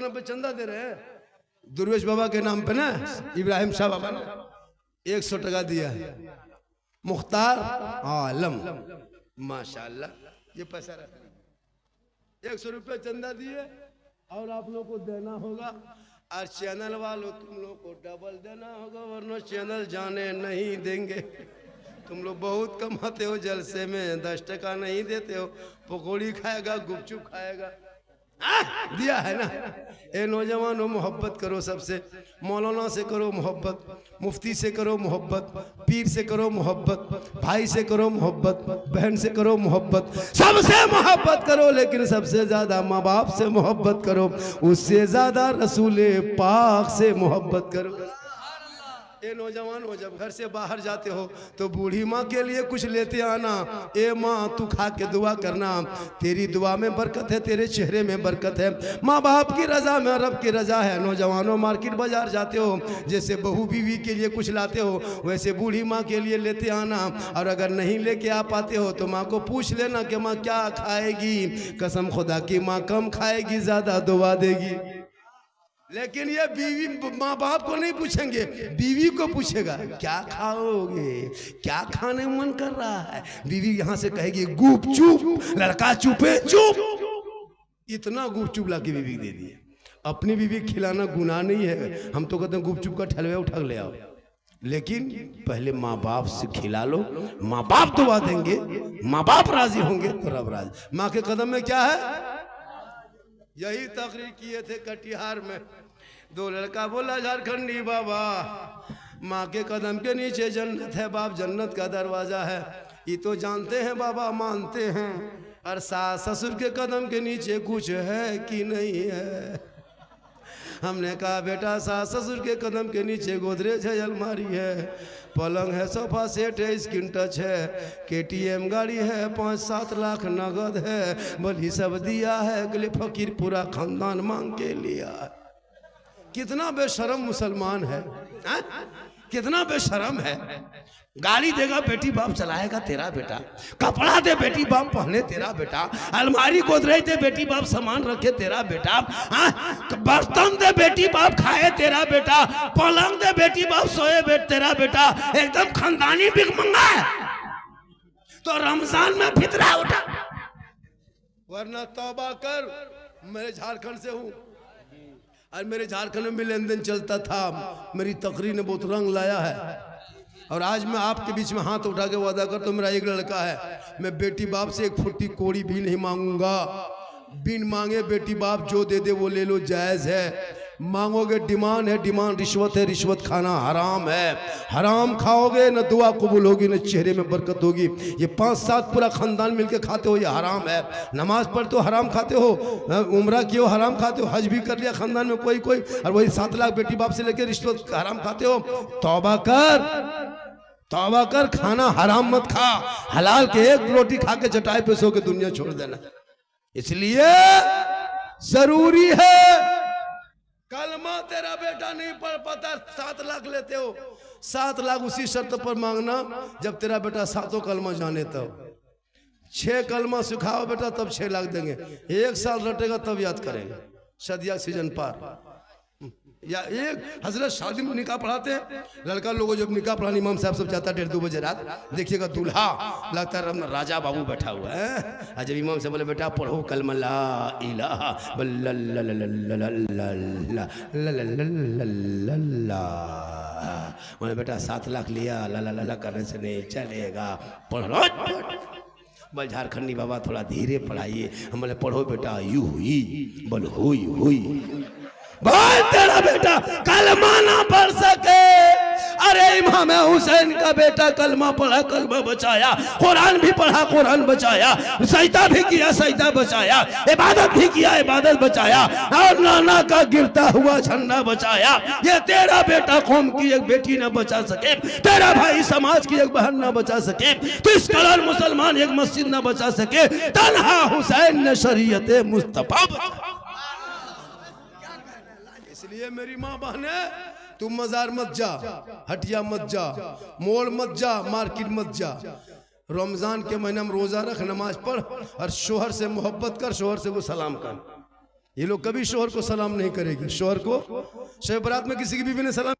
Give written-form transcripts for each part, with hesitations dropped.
नाम पे चंदा दे रहे हैं दुर्वेश बाबा के नाम पे ना, इब्राहिम शाह बाबा ने 100 टका दिया है। मुख्तार आलम माशाल्लाह, ये पैसा रखा 100 रुपये चंदा दिए और आप लोग को देना होगा। और चैनल वालों तुम लोग को डबल देना होगा, वरना चैनल जाने नहीं देंगे। तुम लोग बहुत कमाते हो जलसे में, 10 टका नहीं देते हो। पकौड़ी खाएगा, गुपचुप खाएगा, दिया है ना। ए नौजवानों, मोहब्बत करो सबसे। मौलाना से करो मोहब्बत, मुफ्ती से करो मोहब्बत, पीर से करो मोहब्बत, भाई से करो मोहब्बत, बहन से करो मोहब्बत, सबसे मोहब्बत करो। लेकिन सबसे ज्यादा माँ बाप से मोहब्बत करो, उससे ज्यादा रसूले पाक से मोहब्बत करो। ए नौजवान हो, जब घर से बाहर जाते हो तो बूढ़ी माँ के लिए कुछ लेते आना। ए माँ, तू खा के दुआ करना, तेरी दुआ में बरकत है, तेरे चेहरे में बरकत है। माँ बाप की रजा में रब की रजा है। नौजवानों, मार्केट बाजार जाते हो, जैसे बहू बीवी के लिए कुछ लाते हो, वैसे बूढ़ी माँ के लिए लेते आना। और अगर नहीं लेके आ पाते हो तो माँ को पूछ लेना कि माँ क्या खाएगी। कसम खुदा की, माँ कम खाएगी, ज्यादा दुआ देगी। लेकिन ये बीवी माँ बाप को नहीं पूछेंगे, बीवी को पूछेगा क्या खाओगे, क्या खाने मन कर रहा है। बीवी यहाँ से कहेगी गुप चुप, लड़का चुपे चुप। इतना गुप चुप ला के बीवी दे दिए। अपनी बीवी खिलाना गुनाह नहीं है, हम तो कहते हैं गुप चुप का ठलवा उठा ले आओ। लेकिन पहले माँ बाप से खिला लो, माँ बाप दुआ देंगे, माँ बाप राजी होंगे तो रब राजी। माँ के कदम में क्या है, यही तकरीर किए थे कटिहार में। 2 लड़का बोला झारखंडी बाबा, माँ के कदम के नीचे जन्नत है, बाप जन्नत का दरवाजा है। ये तो जानते हैं बाबा, मानते हैं, और सास ससुर के कदम के नीचे कुछ है कि नहीं है। हमने कहा बेटा, सास ससुर के कदम के नीचे गोदरेज है, अलमारी है, पलंग है, सोफा सेट है, स्किन टच है, KTM गाड़ी है, 5-7 लाख नगद है, बलि सब दिया है, अगले फकीर पूरा खानदान मांग के लिया। कितना बेशरम मुसलमान है, कितना बेशरम है। गाड़ी देगा बेटी बाप चलाएगा तेरा बेटा, कपड़ा दे बेटी बाप पहने तेरा बेटा, अलमारी गोदरेज दे बेटी बाप सामान रखे तेरा बेटा, बर्तन दे बेटी बाप खाए तेरा बेटा, पलंग दे बेटी बाप सोए तेरा बेटा। एकदम खानदानी भिखमंगा है। तो रमजान में फितरा उठा, वरना तौबा कर। मैं झारखंड से हूँ और मेरे झारखंड में भी लेन देन चलता था। मेरी तकरीर ने बहुत रंग लाया है। और आज मैं आपके बीच में हाथ उठा के वादा करता हूँ, मेरा एक लड़का है, मैं बेटी बाप से 1 फुट्टी कोड़ी भी नहीं मांगूंगा। बिन मांगे बेटी बाप जो दे दे वो ले लो, जायज़ है। मांगोगे डिमांड है, डिमांड रिश्वत है, रिश्वत खाना हराम है। हराम खाओगे न दुआ कबूल होगी, न चेहरे में बरकत होगी। ये 5-7 पूरा खानदान मिलके खाते हो, ये हराम है। नमाज पढ़ते हो हराम खाते हो, उम्रा किए हो हराम खाते हो, हज भी कर लिया खानदान में कोई कोई, और वही 7 लाख बेटी बाप से लेके रिश्वत हराम खाते हो। तौबा कर, तौबा कर, खाना हराम मत खा। हलाल के 1 रोटी खा के चटाई पे सो के दुनिया छोड़ देना। इसलिए जरूरी है। कलमा तेरा बेटा नहीं पढ़ पाता, 7 लाख लेते हो। 7 लाख उसी शर्त पर मांगना जब तेरा बेटा 7 कलमा जाने तब। 6 कलमा सिखाओ बेटा तब 6 लाख देंगे। 1 साल रटेगा तब याद करेगा। सदिया सीजन पार। या एक हजरत शादी में निकाह पढ़ाते हैं, लड़का लोगों जब निकाह पढ़ाने इमाम साहब सब जाता 1:30-2 बजे रात, देखिएगा दूल्हा लगता है राजा बाबू बैठा हुआ है। और जब इमाम से बोले बेटा पढ़ो कलमा ला इलाहा बोले बेटा 7 लाख लिया, ला ला ला करने से नहीं चलेगा, पढ़ो। बोल झारखंडी बाबा थोड़ा धीरे पढ़ाइए। हम बोले पढ़ो बेटा, यू हुई बोल हुई हुई। भाई तेरा बेटा कलमा ना पढ़ सके, अरे इमाम हुसैन का बेटा कलमा पढ़ा, कलमा बचाया, कुरान भी पढ़ा, कुरान बचाया, सजदा भी किया, सजदा बचाया, इबादत भी किया, इबादत बचाया, और नाना का गिरता हुआ झंडा बचाया। ये तेरा बेटा कौम की एक बेटी न बचा सके, तेरा भाई समाज की एक बहन न बचा सके, 30 करोड़ मुसलमान एक मस्जिद न बचा सके, तन्हा हुसैन ने शरीयत मुस्तफा। इसलिए मेरी माँ बहने, तुम मजार मत जा, हटिया मत जा, मोड़ मत जा, मार्केट मत जा। रमजान के महीने में रोजा रख, नमाज पढ़, और शोहर से मोहब्बत कर, शोहर से वो सलाम कर। ये लोग कभी शोहर को सलाम नहीं करेगी। शोहर को शब बारात में किसी की बीवी ने सलाम,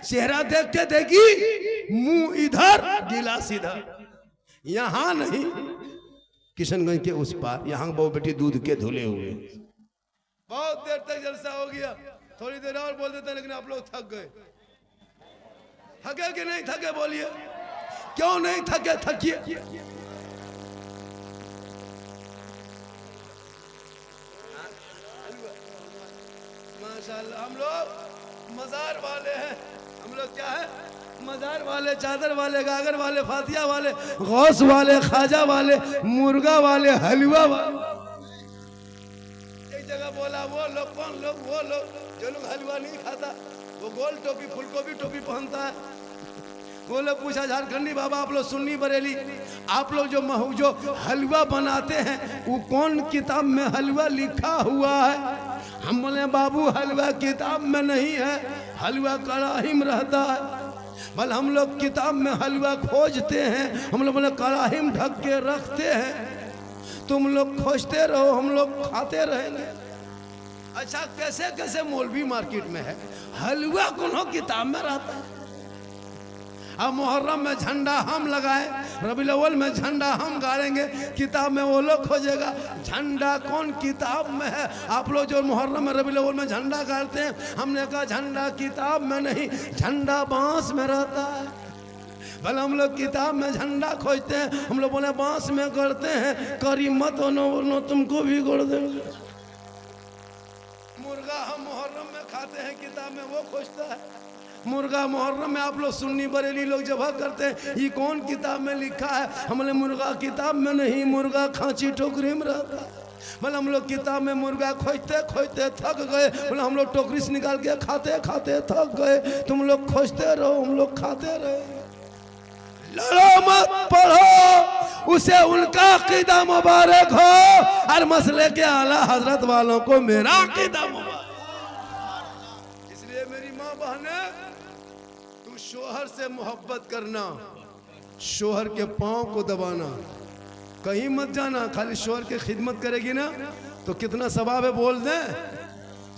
चेहरा देख के देगी, मुंह इधर गिलास इधर। यहां नहीं, किशनगंज के उस पार, यहां बहु बेटी दूध के धुले हुए। बहुत देर तक जलसा हो गया, थोड़ी देर और बोल देते, लेकिन आप लोग थक गए। थके कि नहीं थके बोलिए, क्यों नहीं थके? थकिए। माशाल्लाह, हम लोग मजार वाले हैं। हम लोग क्या है? मजार वाले, चादर वाले, गागर वाले, फातिया वाले, गौस वाले, खाजा वाले, मुर्गा वाले, हलवा वाले। एक जगह बोला वो लोग, कौन लोग? वो लोग जो लोग हलवा नहीं खाता, वो गोल टोपी फुलकोबी टोपी पहनता है। वो लोग पूछा, झारखंडी बाबा आप लोग सुन्नी बरेली, आप लोग जो हलवा बनाते हैं वो कौन किताब में हलवा लिखा हुआ है? हम बोले बाबू हलवा किताब में नहीं है, हलवा कड़ाही में रहता है। बल हम लोग किताब में हलवा खोजते हैं, हम लोग बोले कड़ाही में ढक के रखते हैं। तुम लोग खोजते रहो, हम लोग खाते रहेंगे। अच्छा, कैसे कैसे मौलवी मार्केट में है, हलवा कौन किताब में रहता है। अब मुहर्रम में झंडा हम लगाए, रबीउल अव्वल में झंडा हम गाड़ेंगे, किताब में वो लोग खोजेगा झंडा कौन किताब में है। आप लोग जो मुहर्रम में रबीउल अव्वल में झंडा गाड़ते हैं, हमने कहा झंडा किताब में नहीं, झंडा बांस में रहता है। भले हम लोग किताब में झंडा खोजते हैं, हम लोग बोले बांस में गढ़ते हैं, करी मत नो तुमको भी गढ़ देंगे। मुर्गा हम मुहर्रम में खाते हैं, किताब में वो खोजता है। मुर्गा मुहर्रम में आप लोग सुन्नी बरेली लोग जबह करते हैं, ये कौन किताब में लिखा है? हमने मुर्गा किताब में नहीं, मुर्गा खांची टोकरी में रहता है। बोले हम लोग किताब में मुर्गा खोजते खोजते थक गए, बोले हम लोग टोकरी से निकाल के खाते खाते थक गए। तुम लोग खोजते रहो, हम लोग खाते रहे। लड़ो मत, पढ़ो, उसे उनका अकीदा मुबारक हो, और मसले के आला हजरत वालों को मेरा अकीदा मुबारक। इसलिए मेरी माँ बहने, शोहर से मोहब्बत करना, शोहर के पांव को दबाना, कहीं मत जाना। खाली शोहर की खिदमत करेगी ना तो कितना सवाब है बोल दें।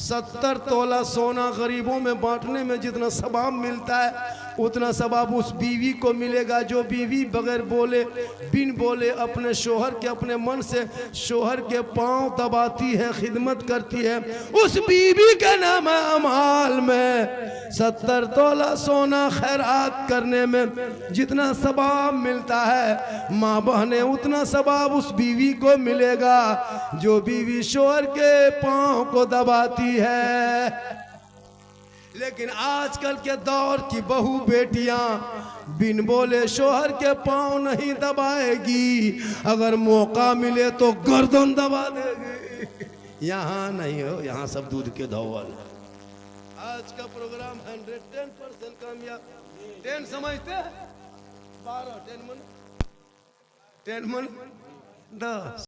70 तोला सोना गरीबों में बांटने में जितना सवाब मिलता है, उतना सवाब उस बीवी को मिलेगा जो बीवी बगैर बोले बिन बोले अपने शोहर के अपने मन से शोहर के पांव दबाती है, खिदमत करती है। उस बीवी के नाम अमाल में 70 तोला सोना खैरात करने में जितना सवाब मिलता है माँ बहने, उतना सवाब उस बीवी को मिलेगा जो बीवी शोहर के पांव को दबाती है। लेकिन आजकल के दौर की बहू बेटियां बिन बोले शोहर के पांव नहीं दबाएगी, अगर मौका मिले तो गर्दन दबा देगी। यहाँ नहीं हो, यहाँ सब दूध के धौल। आज का प्रोग्राम 110% कामयाब। 10 समझते हैं? 12 10 मन 10 मन 10